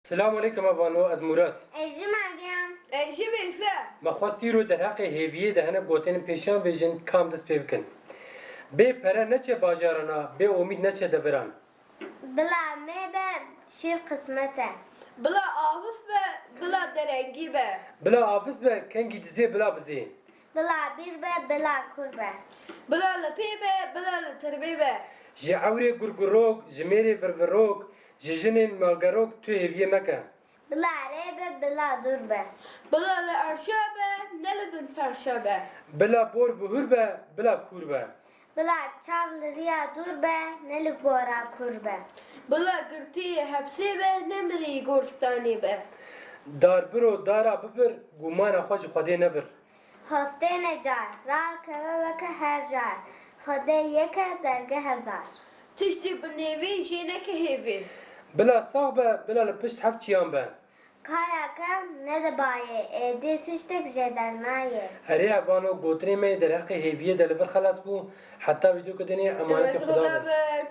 Selamun Aleyküm Avano, az Murat. Ezi Meryem. Ejî birse. Ma xwestii ro derheqê hêviyê de hene gotên pêşan bêjin kam dest pê bikin. Bê pere neçe bajarana, bê omîd neçe deviran. Bila me be şir kısmete. Bila avif be, bila derengî be. Bila afiz be, kengî dizê bila bizê. Bila bir be, bila kur be. Bila li pê be, bila li tirbê be. Ji ewrê gurgurok, ji mêrê virvirok, ji jinên malgerok tu hêviyê meke. Bila re be, bila dur be. Bila li erşa be, ne li bin ferşa be. Bila bor bihur be, bila kur be. Bila çav li riya dur be, ne li gora kur be. Bila girtî hepsê be, ne mirî gorstanî be. Dar biro dara bibir, gumana xwe ji Xwedê nebir. Hoste necar, ra keve veke her car. Xwedê yeke derge hezar. Tiştî bi nêvî jê neke hêvî. Bila sax be, bila li pişt hev çiyan be. Kaya ke ne de baye, edi tiştek jeder naye. Herê evano gotinê me derheqê hêviyê de li vir xelas bû, heta vîdeo kidinê emanetê Evet, Xuda Xuda be. be.